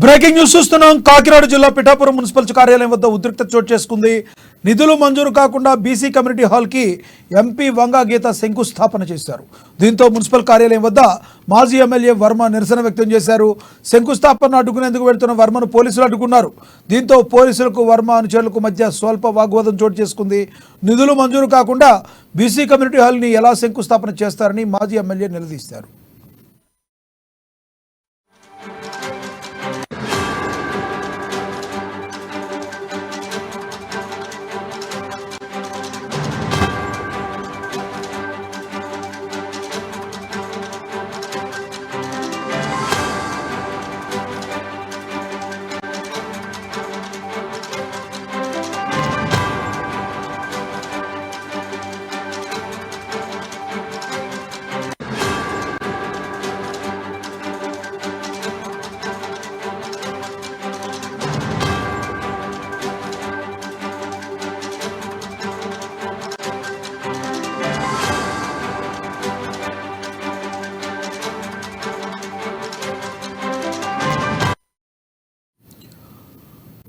Breaking news చూస్తున్నాం. కాకినాడ జిల్లా Pithapuram municipal కార్యాలయం వద్ద ఉద్రిక్తత చోటు చేసుకుంది. నిధులు మంజూరు కాకుండా బీసీ కమ్యూనిటీ హాల్ కి ఎంపీ వంగా గీత శంకుస్థాపన చేశారు. దీంతో మున్సిపల్ కార్యాలయం వద్ద మాజీ ఎమ్మెల్యే వర్మ నిరసన వ్యక్తం చేశారు. శంకుస్థాపన అడ్డుకునేందుకు వెళ్తున్న వర్మను పోలీసులు అడ్డుకున్నారు. దీంతో పోలీసులకు వర్మ అనుచరులకు మధ్య స్వల్ప వాగ్వాదం చోటు చేసుకుంది. నిధులు మంజూరు కాకుండా బీసీ కమ్యూనిటీ హాల్ ని ఎలా శంకుస్థాపన చేస్తారని మాజీ ఎమ్మెల్యే నిలదీశారు.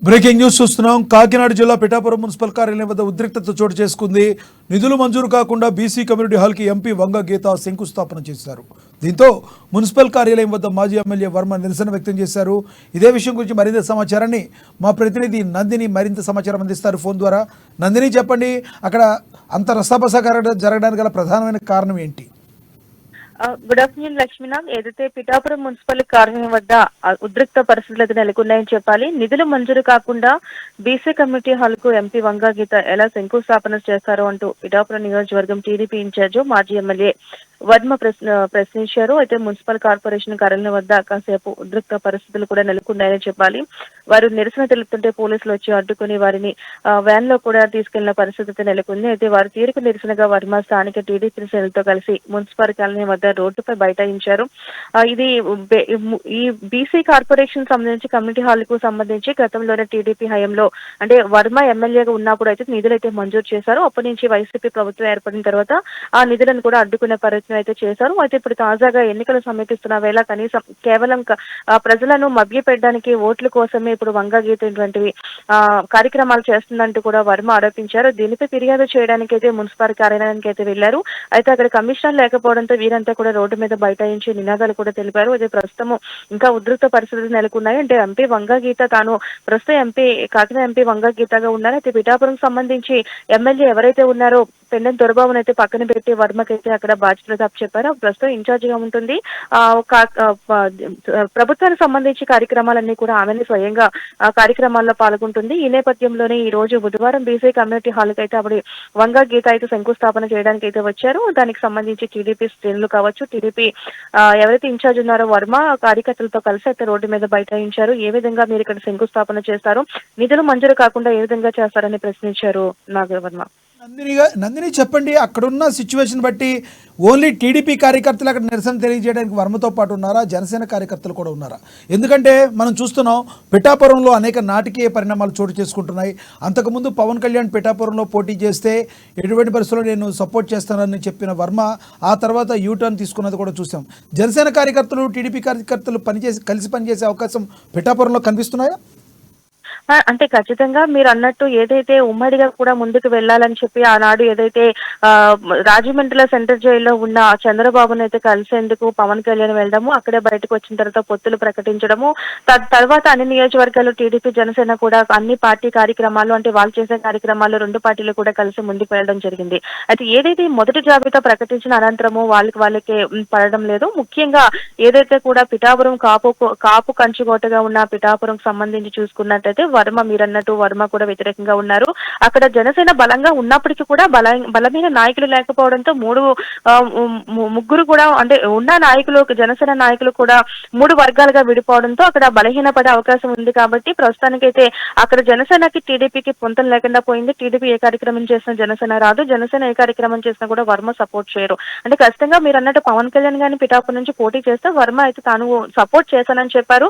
బ్రేకింగ్ న్యూస్ చూస్తున్నాం. కాకినాడ జిల్లా పిఠాపురం మున్సిపల్ కార్యాలయం వద్ద ఉద్రిక్తత చోటు చేసుకుంది. నిధులు మంజూరు కాకుండా బీసీ కమ్యూనిటీ హాల్ కి ఎంపీ వంగ గీత శంకుస్థాపన చేశారు. దీంతో మున్సిపల్ కార్యాలయం వద్ద మాజీ ఎమ్మెల్యే వర్మ నిరసన వ్యక్తం చేశారు. ఇదే విషయం గురించి మరింత సమాచారాన్ని మా ప్రతినిధి నందిని మరింత సమాచారం అందిస్తారు ఫోన్ ద్వారా. నందిని, చెప్పండి, అక్కడ అంత రసాబస జరగడానికి గల ప్రధానమైన కారణం ఏంటి? Good afternoon Lakshminath. ఏదైతే పిఠాపురం మున్సిపల్ కార్యాలయం వద్ద ఉద్రిక్త పరిస్థితులు అయితే నెలకొన్నాయని చెప్పాలి. నిధులు మంజూరు కాకుండా బీసీ కమ్యూనిటీ హాల్ కు ఎంపీ వంగా గీత ఎలా శంకుస్థాపన చేస్తారు అంటూ పిఠాపురం నియోజకవర్గం టీడీపీ ఇన్ఛార్జ్ మాజీ ఎమ్మెల్యే వర్మ ప్రశ్నించారు. అయితే మున్సిపల్ కార్పొరేషన్ కార్యాలయం వద్ద కాసేపు ఉద్రిక్త పరిస్థితులు కూడా నెలకొన్నాయని చెప్పాలి. వారు నిరసన తెలుపుతుంటే పోలీసులు వచ్చి అడ్డుకుని వారిని వ్యాన్ లో కూడా తీసుకెళ్లిన పరిస్థితి నెలకొంది. అయితే వారి తీరుకు నిరసనగా వర్మ స్థానిక టీడీపీ శ్రేణులతో కలిసి మున్సిపల్ కార్యాలయం వద్ద రోడ్డుపై బైఠాయించారు. ఇది ఈ బీసీ కార్పొరేషన్ సంబంధించి కమ్యూనిటీ హాల్ కు సంబంధించి గతంలోనే టీడీపీ హయాంలో అంటే వర్మ ఎమ్మెల్యేగా ఉన్నప్పుడు అయితే నిధులైతే మంజూరు చేశారు. అప్పటి నుంచి వైసీపీ ప్రభుత్వం ఏర్పడిన తర్వాత ఆ నిధులను కూడా అడ్డుకునే ప్రయత్నం అయితే చేశారు. అయితే ఇప్పుడు తాజాగా ఎన్నికలు సమీపిస్తున్న వేళ కనీసం కేవలం ప్రజలను మభ్యపెట్టడానికి ఓట్ల కోసమే ఇప్పుడు వంగా గీత ఇటువంటివి కార్యక్రమాలు చేస్తుందంటూ కూడా వర్మ ఆరోపించారు. దీనిపై ఫిర్యాదు చేయడానికి అయితే మున్సిపల్ కార్యాలయానికి అయితే వెళ్లారు. అయితే అక్కడ కమిషనర్ లేకపోవడంతో వీరంతా కూడా రోడ్డు మీద బైఠాయించి నినాదాలు కూడా తెలిపారు. అయితే ప్రస్తుతం ఇంకా ఉధృత పరిస్థితులు నెలకొన్నాయి. అంటే ఎంపీ వంగా గీత తాను ప్రస్తుతం కాకినాడ ఎంపీ వంగా గీతగా ఉన్నారు. అయితే పిఠాపురం సంబంధించి ఎమ్మెల్యే ఎవరైతే ఉన్నారో పెండెం దొరబాబును అయితే పక్కన పెట్టి వర్మకైతే అక్కడ బాధ్యతలు చెప్పారు. ప్రస్తుతం ఇన్ఛార్జ్ గా ఉంటుంది. ప్రభుత్వానికి సంబంధించి కార్యక్రమాలన్నీ కూడా ఆమెను స్వయంగా కార్యక్రమాల్లో పాల్గొంటుంది. ఈ నేపథ్యంలోనే ఈ రోజు బుధవారం బీసీ కమ్యూనిటీ హాల్ కి అయితే అప్పుడు వంగా గీత అయితే శంకుస్థాపన చేయడానికి అయితే వచ్చారు. దానికి సంబంధించి టీడీపీ శ్రేణులు కావచ్చు, టీడీపీ ఎవరైతే ఇన్ఛార్జ్ ఉన్నారో వర్మ కార్యకర్తలతో కలిసి అయితే రోడ్డు మీద బైఠాయించారు. ఏ విధంగా మీరు ఇక్కడ శంకుస్థాపన చేస్తారు, నిధులు మంజూరు కాకుండా ఏ విధంగా చేస్తారని ప్రశ్నించారు నాగవర్మ. నందిని, చెప్పండి, అక్కడున్న సిచ్యువేషన్ బట్టి ఓన్లీ టీడీపీ కార్యకర్తలు అక్కడ నిరసన తెలియజేయడానికి వర్మతో పాటు ఉన్నారా, జనసేన కార్యకర్తలు కూడా ఉన్నారా? ఎందుకంటే మనం చూస్తున్నాం పిఠాపురంలో అనేక నాటకీయ పరిణామాలు చోటు చేసుకుంటున్నాయి. అంతకుముందు పవన్ కళ్యాణ్ పిఠాపురంలో పోటీ చేస్తే ఎటువంటి పరిస్థితుల్లో నేను సపోర్ట్ చేస్తానని చెప్పిన వర్మ ఆ తర్వాత యూటర్న్ తీసుకున్నది కూడా చూసాం. జనసేన కార్యకర్తలు, టీడీపీ కార్యకర్తలు కలిసి పనిచేసే అవకాశం పిఠాపురంలో కనిపిస్తున్నాయా? అంటే ఖచ్చితంగా మీరు అన్నట్టు ఏదైతే ఉమ్మడిగా కూడా ముందుకు వెళ్లాలని చెప్పి ఆనాడు ఏదైతే రాజమండ్రిలో సెంట్రల్ జైల్లో ఉన్న చంద్రబాబును అయితే కలిసేందుకు పవన్ కళ్యాణ్ వెళ్ళడము, అక్కడే బయటకు వచ్చిన తర్వాత పొత్తులు ప్రకటించడము, తర్వాత అన్ని నియోజకవర్గాల్లో టీడీపీ జనసేన కూడా అన్ని పార్టీ కార్యక్రమాలు అంటే వాళ్ళు చేసే కార్యక్రమాలు రెండు పార్టీలు కూడా కలిసి ముందుకు వెళ్ళడం జరిగింది. అయితే ఏదైతే మొదటి జాబితా ప్రకటించిన అనంతరము వాళ్ళకి పడడం లేదు. ముఖ్యంగా ఏదైతే కూడా పిఠాపురం కాపు కంచుకోటగా ఉన్న పిఠాపురం సంబంధించి చూసుకున్నట్టయితే వర్మ మీరన్నట్టు వర్మ కూడా వ్యతిరేకంగా ఉన్నారు. అక్కడ జనసేన బలంగా ఉన్నప్పటికీ కూడా బలమైన నాయకులు లేకపోవడంతో ముగ్గురు కూడా అంటే ఉన్న నాయకులు జనసేన నాయకులు కూడా మూడు వర్గాలుగా విడిపోవడంతో అక్కడ బలహీనపడే అవకాశం ఉంది. కాబట్టి ప్రస్తుతానికైతే అక్కడ జనసేనకి టీడీపీకి పొంతం లేకుండా పోయింది. టీడీపీ ఏ కార్యక్రమం చేసినా జనసేన రాదు, జనసేన ఏ కార్యక్రమం చేసినా కూడా వర్మ సపోర్ట్ చేయరు. అంటే ఖచ్చితంగా మీరు అన్నట్టు పవన్ కళ్యాణ్ గారిని పిఠాపురం నుంచి పోటీ చేస్తే వర్మ అయితే తాను సపోర్ట్ చేశానని చెప్పారు.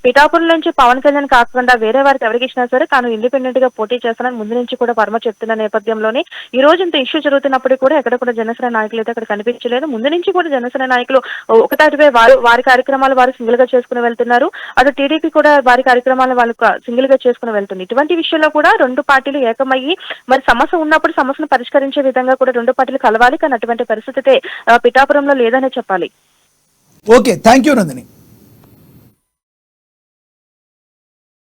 పిఠాపురం నుంచి పవన్ కళ్యాణ్ కాకుండా వేరే వేరే వారికి ఎవరికి ఇచ్చినా సరే తాను ఇండిపెండెంట్ గా పోటీ చేస్తానని ముందు నుంచి కూడా వర్మ చెప్తున్న నేపథ్యంలోనే ఈ రోజు ఇంత ఇష్యూ జరుగుతున్నప్పుడు కూడా ఎక్కడ కూడా జనసేన నాయకులు అయితే అక్కడ కనిపించలేదు. ముందు నుంచి కూడా జనసేన నాయకులు ఒకటాటిపై వారి కార్యక్రమాలు వారు సింగిల్ గా చేసుకుని వెళ్తున్నారు. అటు టీడీపీ కూడా వారి కార్యక్రమాలు వాళ్ళు సింగిల్ గా చేసుకుని వెళ్తుంది. ఇటువంటి విషయంలో కూడా రెండు పార్టీలు ఏకమయ్యి మరి సమస్య ఉన్నప్పుడు సమస్యను పరిష్కరించే విధంగా కూడా రెండు పార్టీలు కలవాలి. కానీ అటువంటి పరిస్థితి అయితే పిఠాపురంలో లేదనే చెప్పాలి. Okay, thank you Nandini.